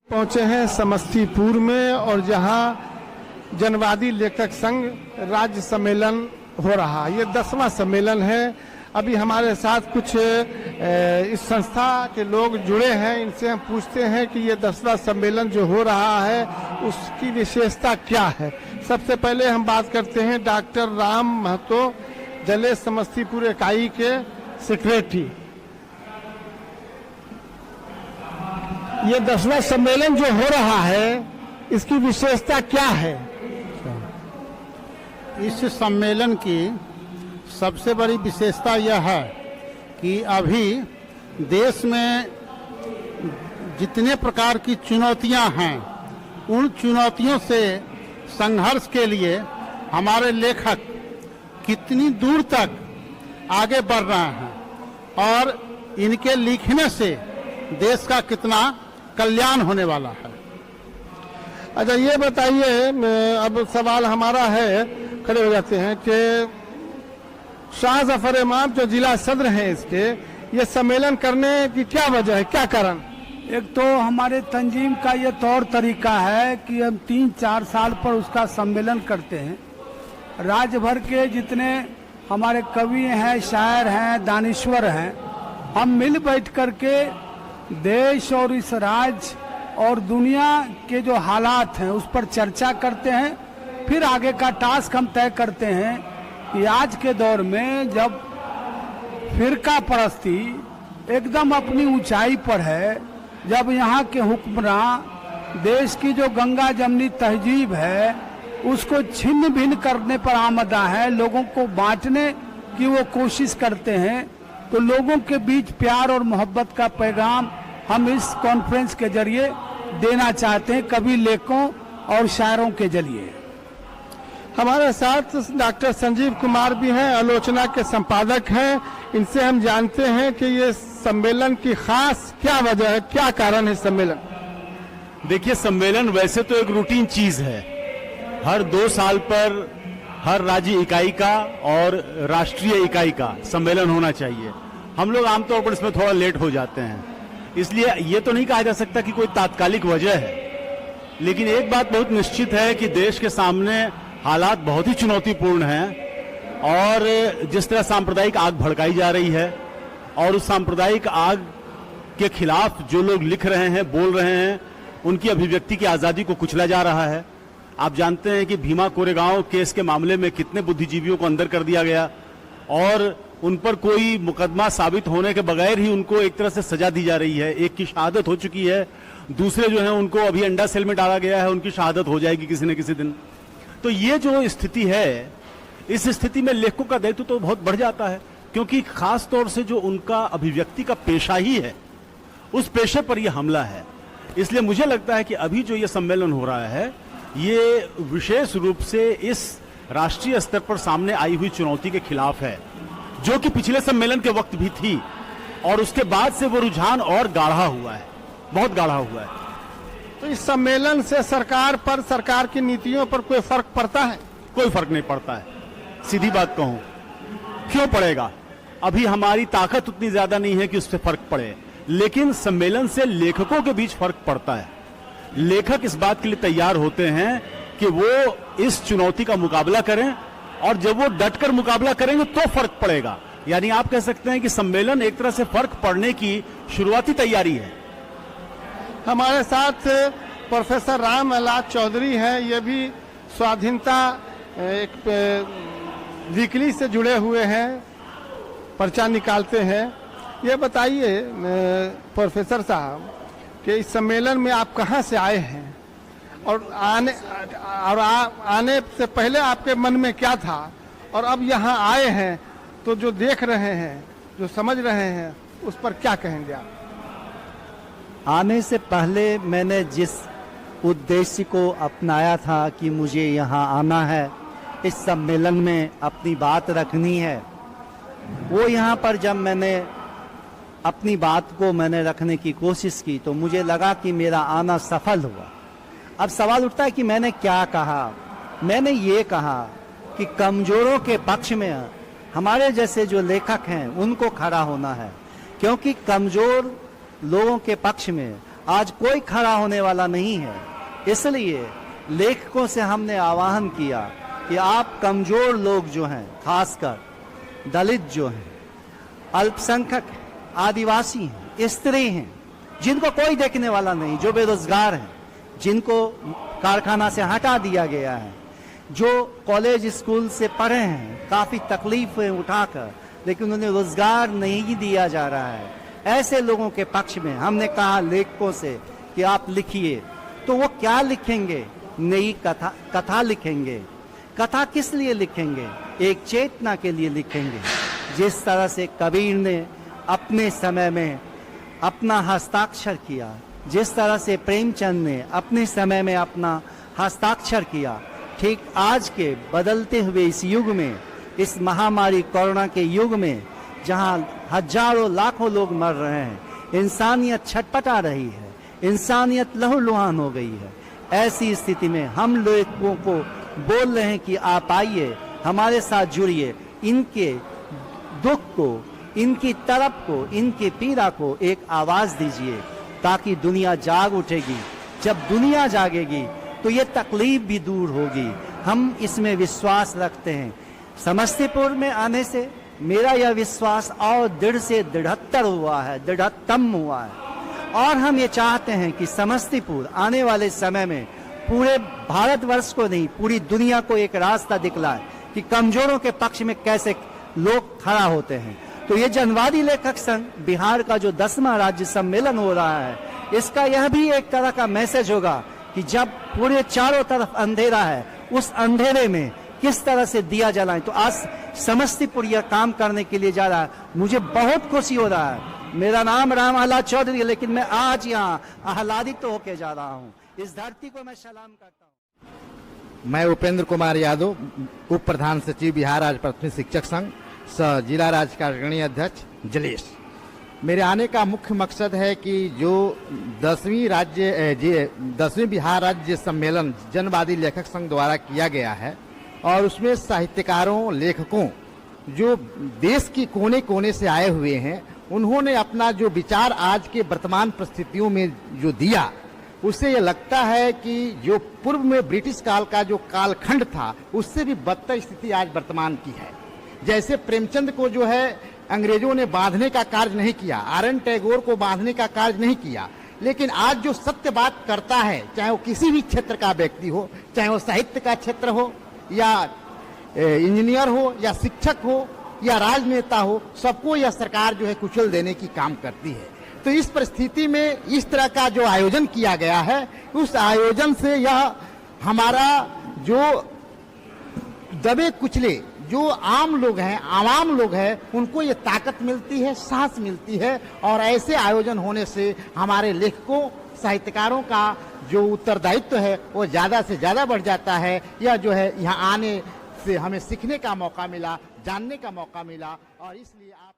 पहुंचे हैं समस्तीपुर में और जहां जनवादी लेखक संघ राज्य सम्मेलन हो रहा है। ये 10वां सम्मेलन है। अभी हमारे साथ कुछ इस संस्था के लोग जुड़े हैं, इनसे हम पूछते हैं कि ये 10वां सम्मेलन जो हो रहा है उसकी विशेषता क्या है। सबसे पहले हम बात करते हैं डॉक्टर राम महतो, जले समस्तीपुर इकाई के सेक्रेटरी। ये 10वां सम्मेलन जो हो रहा है इसकी विशेषता क्या है? इस सम्मेलन की सबसे बड़ी विशेषता यह है कि अभी देश में जितने प्रकार की चुनौतियां हैं उन चुनौतियों से संघर्ष के लिए हमारे लेखक कितनी दूर तक आगे बढ़ रहे हैं और इनके लिखने से देश का कितना कल्याण होने वाला है। अच्छा, ये बताइए, अब सवाल हमारा है, खड़े हो जाते हैं कि शाह जफर इमाम जो जिला सदर हैं इसके, ये सम्मेलन करने की क्या वजह है, क्या कारण? एक तो हमारे तंजीम का ये तौर तरीका है कि हम 3-4 साल पर उसका सम्मेलन करते हैं। राज्य भर के जितने हमारे कवि हैं, शायर हैं, दानिश्वर हैं, हम मिल बैठ करके देश और इस राज्य और दुनिया के जो हालात हैं उस पर चर्चा करते हैं। फिर आगे का टास्क हम तय करते हैं कि आज के दौर में जब फिरका परस्ती एकदम अपनी ऊंचाई पर है, जब यहाँ के हुक्मरान देश की जो गंगा जमनी तहजीब है उसको छिन्न भिन्न करने पर आमदा है, लोगों को बांटने की वो कोशिश करते हैं, तो लोगों के बीच प्यार और मोहब्बत का पैगाम हम इस कॉन्फ्रेंस के जरिए देना चाहते हैं, कवि लेखकों और शायरों के जरिए। हमारे साथ डॉक्टर संजीव कुमार भी हैं, आलोचना के संपादक हैं। इनसे हम जानते हैं कि ये सम्मेलन की खास क्या वजह है, क्या कारण है सम्मेलन? देखिए, सम्मेलन वैसे तो एक रूटीन चीज है। हर 2 साल पर हर राज्य इकाई का और राष्ट्रीय इकाई का सम्मेलन होना चाहिए। हम लोग आमतौर पर इसमें थोड़ा लेट हो जाते हैं, इसलिए ये तो नहीं कहा जा सकता कि कोई तात्कालिक वजह है। लेकिन एक बात बहुत निश्चित है कि देश के सामने हालात बहुत ही चुनौतीपूर्ण हैं और जिस तरह सांप्रदायिक आग भड़काई जा रही है और उस सांप्रदायिक आग के खिलाफ जो लोग लिख रहे हैं, बोल रहे हैं, उनकी अभिव्यक्ति की आजादी को कुचला जा रहा है। आप जानते हैं कि भीमा कोरेगांव केस के मामले में कितने बुद्धिजीवियों को अंदर कर दिया गया और उन पर कोई मुकदमा साबित होने के बगैर ही उनको एक तरह से सजा दी जा रही है। एक की शहादत हो चुकी है, दूसरे जो हैं उनको अभी अंडा सेल में डाला गया है, उनकी शहादत हो जाएगी किसी न किसी दिन। तो ये जो स्थिति है, इस स्थिति में लेखकों का दायित्व तो बहुत बढ़ जाता है, क्योंकि खास तौर से जो उनका अभिव्यक्ति का पेशा ही है, उस पेशे पर यह हमला है। इसलिए मुझे लगता है कि अभी जो ये सम्मेलन हो रहा है ये विशेष रूप से इस राष्ट्रीय स्तर पर सामने आई हुई चुनौती के खिलाफ है, जो कि पिछले सम्मेलन के वक्त भी थी और उसके बाद से वो रुझान और गाढ़ा हुआ है, बहुत गाढ़ा हुआ है। तो इस सम्मेलन से सरकार पर, सरकार की नीतियों पर कोई फर्क पड़ता है? कोई फर्क नहीं पड़ता है। सीधी बात कहूं, क्यों पड़ेगा? अभी हमारी ताकत उतनी ज्यादा नहीं है कि उससे फर्क पड़े, लेकिन सम्मेलन से लेखकों के बीच फर्क पड़ता है। लेखक इस बात के लिए तैयार होते हैं कि वो इस चुनौती का मुकाबला करें और जब वो डटकर मुकाबला करेंगे तो फर्क पड़ेगा। यानी आप कह सकते हैं कि सम्मेलन एक तरह से फर्क पड़ने की शुरुआती तैयारी है। हमारे साथ प्रोफेसर राम अलाद चौधरी हैं, ये भी स्वाधीनता एक वीकली से जुड़े हुए हैं, पर्चा निकालते हैं। ये बताइए प्रोफेसर साहब कि इस सम्मेलन में आप कहाँ से आए हैं और आने से पहले आपके मन में क्या था, और अब यहाँ आए हैं तो जो देख रहे हैं, जो समझ रहे हैं, उस पर क्या कहेंगे आप? आने से पहले मैंने जिस उद्देश्य को अपनाया था कि मुझे यहाँ आना है, इस सम्मेलन में अपनी बात रखनी है, वो यहाँ पर जब मैंने अपनी बात को रखने की कोशिश की तो मुझे लगा कि मेरा आना सफल हुआ। अब सवाल उठता है कि मैंने क्या कहा। मैंने ये कहा कि कमजोरों के पक्ष में हमारे जैसे जो लेखक हैं उनको खड़ा होना है, क्योंकि कमजोर लोगों के पक्ष में आज कोई खड़ा होने वाला नहीं है। इसलिए लेखकों से हमने आह्वान किया कि आप कमजोर लोग जो हैं, खासकर दलित जो हैं, अल्पसंख्यक, आदिवासी हैं, स्त्री हैं, जिनको कोई देखने वाला नहीं, जो बेरोजगार हैं, जिनको कारखाना से हटा दिया गया है, जो कॉलेज स्कूल से पढ़े हैं काफी तकलीफें उठाकर, लेकिन उन्हें रोजगार नहीं दिया जा रहा है, ऐसे लोगों के पक्ष में हमने कहा लेखकों से कि आप लिखिए। तो वो क्या लिखेंगे? नई कथा लिखेंगे। कथा किस लिए लिखेंगे? एक चेतना के लिए लिखेंगे। जिस तरह से कबीर ने अपने समय में अपना हस्ताक्षर किया, जिस तरह से प्रेमचंद ने अपने समय में अपना हस्ताक्षर किया, ठीक आज के बदलते हुए इस युग में, इस महामारी कोरोना के युग में, जहां हजारों लाखों लोग मर रहे हैं, इंसानियत छटपटा रही है, इंसानियत लहूलुहान हो गई है, ऐसी स्थिति में हम लोगों को बोल रहे हैं कि आप आइए, हमारे साथ जुड़िए, इनके दुख को, इनकी तड़प को, इनकी पीड़ा को एक आवाज दीजिए, ताकि दुनिया जाग उठेगी। जब दुनिया जागेगी तो ये तकलीफ भी दूर होगी। हम इसमें विश्वास रखते हैं। समस्तीपुर में आने से मेरा यह विश्वास और दृढ़ से दृढ़तर हुआ है, दृढ़तम हुआ है। और हम ये चाहते हैं कि समस्तीपुर आने वाले समय में पूरे भारतवर्ष को नहीं, पूरी दुनिया को एक रास्ता दिखलाए कि कमजोरों के पक्ष में कैसे लोग खड़ा होते हैं। तो ये जनवादी लेखक संघ बिहार का जो 10वां राज्य सम्मेलन हो रहा है, इसका यह भी एक तरह का मैसेज होगा कि जब पूरे चारों तरफ अंधेरा है, उस अंधेरे में किस तरह से दिया जलाएं। तो आज समस्तीपुर यह काम करने के लिए जा रहा है। मुझे बहुत खुशी हो रहा है। मेरा नाम राम आह्लाद चौधरी है, लेकिन मैं आज यहाँ आह्लादित तो होके जा रहा हूँ। इस धरती को मैं सलाम करता हूँ। मैं उपेंद्र कुमार यादव, उप प्रधान सचिव बिहार राज्य प्राथमिक शिक्षक संघ, सह जिला राज्य कार्यकारिणी अध्यक्ष जलेश। मेरे आने का मुख्य मकसद है कि जो 10वीं बिहार राज्य सम्मेलन जनवादी लेखक संघ द्वारा किया गया है, और उसमें साहित्यकारों, लेखकों जो देश की कोने कोने से आए हुए हैं, उन्होंने अपना जो विचार आज के वर्तमान परिस्थितियों में जो दिया, उससे ये लगता है कि जो पूर्व में ब्रिटिश काल का जो कालखंड था, उससे भी बदतर स्थिति आज वर्तमान की है। जैसे प्रेमचंद को जो है अंग्रेजों ने बांधने का कार्य नहीं किया, आर.एन. टैगोर को बांधने का कार्य नहीं किया, लेकिन आज जो सत्य बात करता है, चाहे वो किसी भी क्षेत्र का व्यक्ति हो, चाहे वो साहित्य का क्षेत्र हो, या इंजीनियर हो, या शिक्षक हो, या राजनेता हो, सबको यह सरकार जो है कुचल देने की काम करती है। तो इस परिस्थिति में इस तरह का जो आयोजन किया गया है, उस आयोजन से यह हमारा जो दबे कुचले जो आम लोग हैं, आवाम लोग हैं, उनको ये ताकत मिलती है, साहस मिलती है। और ऐसे आयोजन होने से हमारे लेखकों, साहित्यकारों का जो उत्तरदायित्व है वो ज़्यादा से ज़्यादा बढ़ जाता है। यह जो है यहाँ आने से हमें सीखने का मौका मिला, जानने का मौका मिला, और इसलिए आप